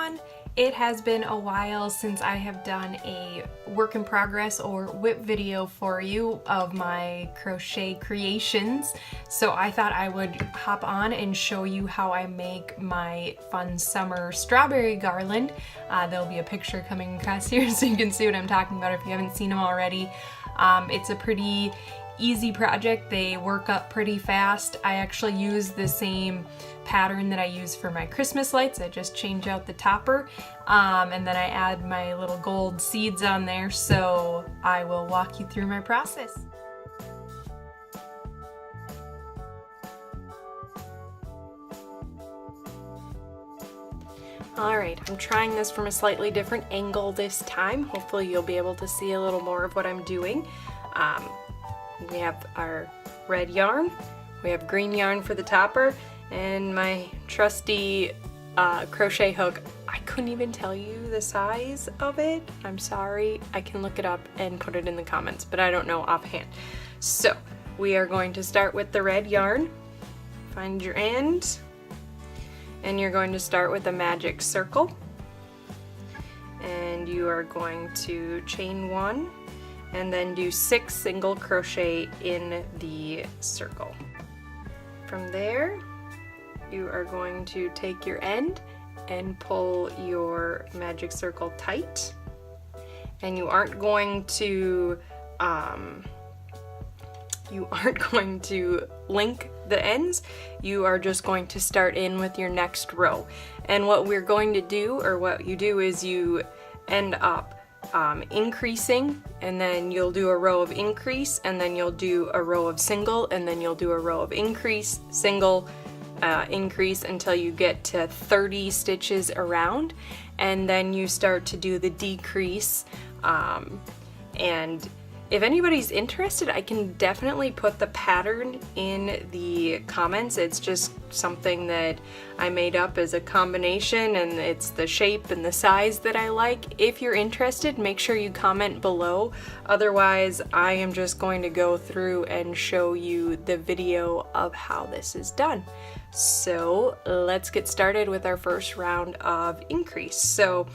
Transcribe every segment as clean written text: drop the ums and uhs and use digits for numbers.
everyone! It has been a while since I have done a work in progress or WIP video for you of my crochet creations, so I thought I would hop on and show you how I make my fun summer strawberry garland. There'll be a picture coming across here so you can see what I'm talking about if you haven't seen them already. It's a pretty easy project. They work up pretty fast. I actually use the same pattern that I use for my Christmas lights. I just change out the topper and then I add my little gold seeds on there, so I will walk you through my process. Alright, I'm trying this from a slightly different angle this time. Hopefully you'll be able to see a little more of what I'm doing. We have our red yarn, we have green yarn for the topper, and my trusty crochet hook. I couldn't even tell you the size of it. I'm sorry. I can look it up and put it in the comments, but I don't know offhand. So we are going to start with the red yarn. Find your end, and you're going to start with a magic circle, and you are going to chain 1 and then do 6 single crochet in the circle. From there, you are going to take your end and pull your magic circle tight, and you aren't going to link the ends. You are just going to start in with your next row. And what we're going to do, or what you do, is you end up increasing, and then you'll do a row of increase, and then you'll do a row of single, and then you'll do a row of increase, single, increase until you get to 30 stitches around, and then you start to do the decrease. And if anybody's interested, I can definitely put the pattern in the comments. It's just something that I made up as a combination, and it's the shape and the size that I like. If you're interested, make sure you comment below. Otherwise, I am just going to go through and show you the video of how this is done. So let's get started with our first round of increase. So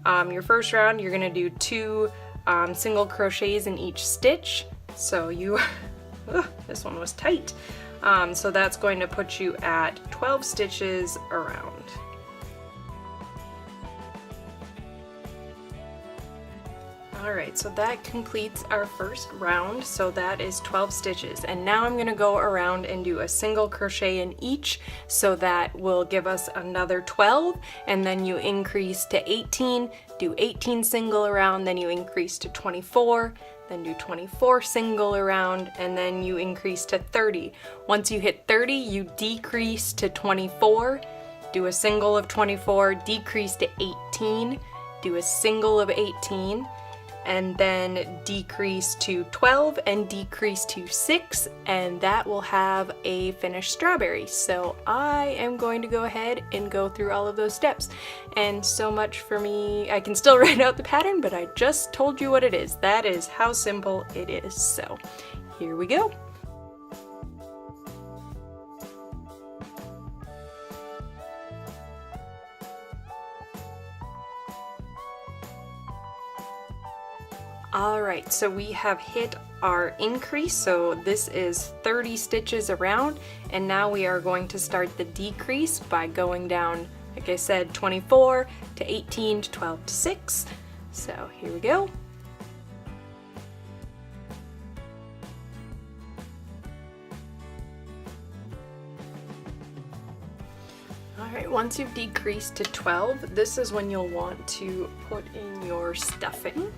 your first round, you're gonna do 2 single crochets in each stitch. So you, this one was tight. So that's going to put you at 12 stitches around. Alright, so that completes our first round, so that is 12 stitches. And now I'm going to go around and do a single crochet in each, so that will give us another 12, and then you increase to 18, do 18 single around, then you increase to 24, then do 24 single around, and then you increase to 30. Once you hit 30, you decrease to 24, do a single of 24, decrease to 18, do a single of 18, and then decrease to 12 and decrease to 6, and that will have a finished strawberry. So I am going to go ahead and go through all of those steps. And so much for me. I can still write out the pattern, but I just told you what it is. That is how simple it is. So here we go. Alright, so we have hit our increase, so this is 30 stitches around, and now we are going to start the decrease by going down, like I said, 24 to 18 to 12 to 6. So here we go. Alright, once you've decreased to 12, this is when you'll want to put in your stuffing.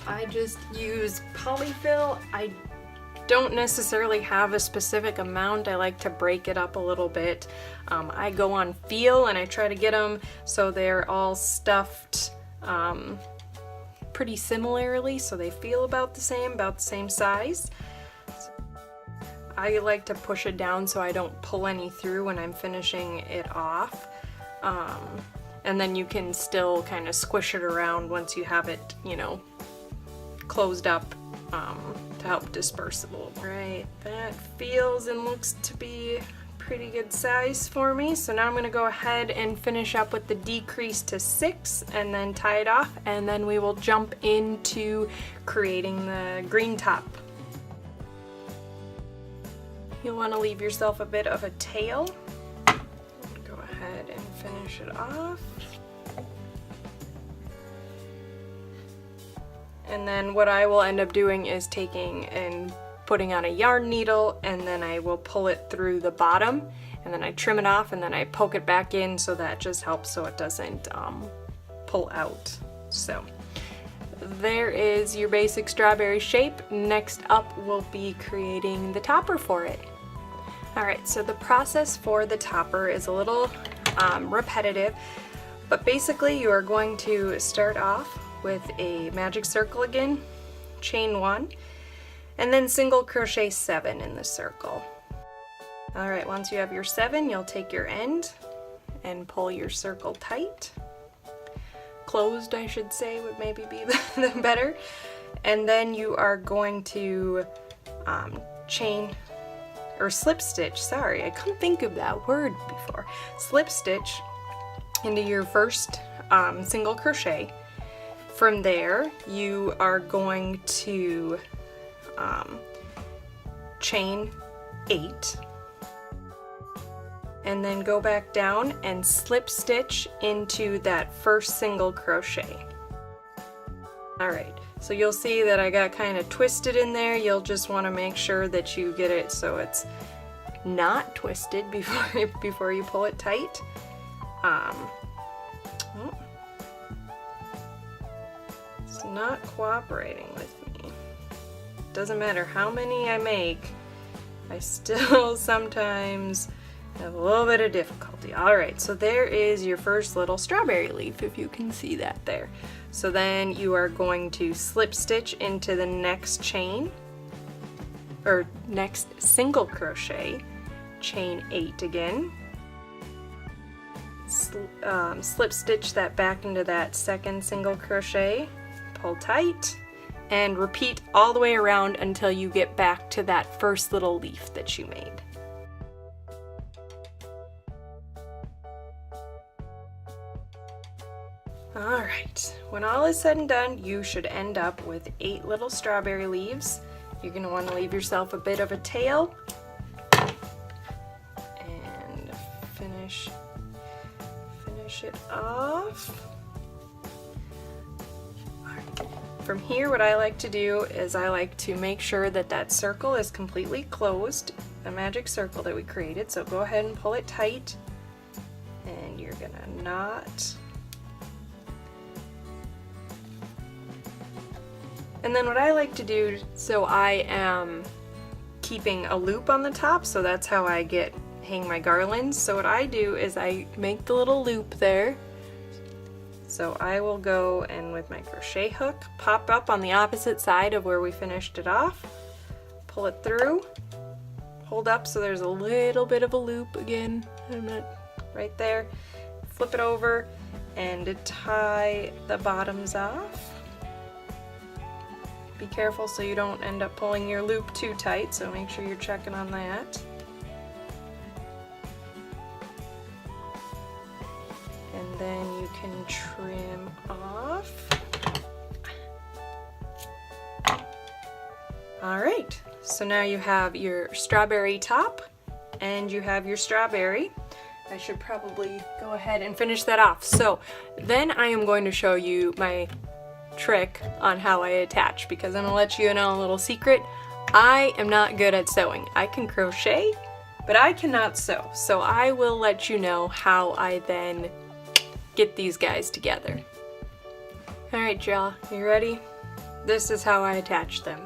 I just use polyfill. I don't necessarily have a specific amount. I like to break it up a little bit. I go on feel, and I try to get them so they're all stuffed pretty similarly, so they feel about the same size. I like to push it down so I don't pull any through when I'm finishing it off. And then you can still kind of squish it around once you have it, you know, closed up to help disperse a little. Right, that feels and looks to be pretty good size for me. So now I'm going to go ahead and finish up with the decrease to 6 and then tie it off, and then we will jump into creating the green top. You'll want to leave yourself a bit of a tail. Go ahead and finish it off. And then what I will end up doing is taking and putting on a yarn needle, and then I will pull it through the bottom, and then I trim it off, and then I poke it back in, so that just helps so it doesn't pull out. So there is your basic strawberry shape. Next up will be creating the topper for it. Alright, so the process for the topper is a little repetitive, but basically you are going to start off with a magic circle again, chain 1, and then single crochet 7 in the circle. Alright, once you have your 7, you'll take your end and pull your circle tight. Closed, I should say, would maybe be the better. And then you are going to chain, or slip stitch, sorry, I couldn't think of that word before. Slip stitch into your first single crochet. From there, you are going to chain 8 and then go back down and slip stitch into that first single crochet. Alright, so you'll see that I got kind of twisted in there. You'll just want to make sure that you get it so it's not twisted before you pull it tight. It's not cooperating with me. Doesn't matter how many I make, I still sometimes have a little bit of difficulty. Alright, so there is your first little strawberry leaf, if you can see that there. So then you are going to slip stitch into the next chain, or next single crochet, chain 8 again, slip stitch that back into that second single crochet, pull tight, and repeat all the way around until you get back to that first little leaf that you made. Alright, when all is said and done, you should end up with 8 little strawberry leaves. You're going to want to leave yourself a bit of a tail and finish it off. From here, what I like to do is I like to make sure that that circle is completely closed, the magic circle that we created. So go ahead and pull it tight, and you're gonna knot. And then what I like to do, so I am keeping a loop on the top, so that's how I hang my garlands. So what I do is I make the little loop there. So I will go and with my crochet hook, pop up on the opposite side of where we finished it off, pull it through, hold up so there's a little bit of a loop again, I'm not right there, flip it over and tie the bottoms off. Be careful so you don't end up pulling your loop too tight, so make sure you're checking on that. And then you can trim off. Alright, so now you have your strawberry top and you have your strawberry. I should probably go ahead and finish that off. So then I am going to show you my trick on how I attach, because I'm going to let you know a little secret. I am not good at sewing. I can crochet, but I cannot sew. So I will let you know how I then get these guys together. Alright y'all, you ready? This is how I attach them.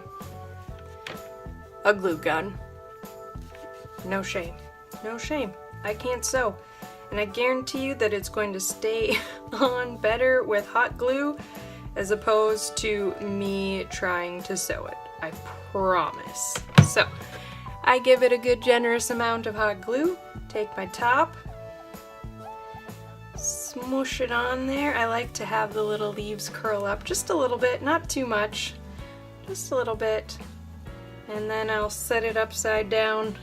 A glue gun. No shame. No shame. I can't sew. And I guarantee you that it's going to stay on better with hot glue as opposed to me trying to sew it. I promise. So, I give it a good generous amount of hot glue, take my top, smush it on there. I like to have the little leaves curl up just a little bit, not too much, just a little bit. And then I'll set it upside down,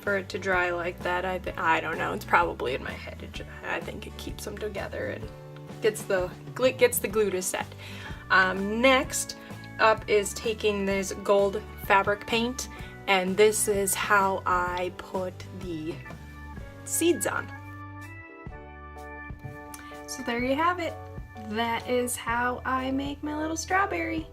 for it to dry like that. I don't know, it's probably in my head. I think it keeps them together and gets the glue to set. Next up is taking this gold fabric paint, and this is how I put the seeds on. So there you have it. That is how I make my little strawberry.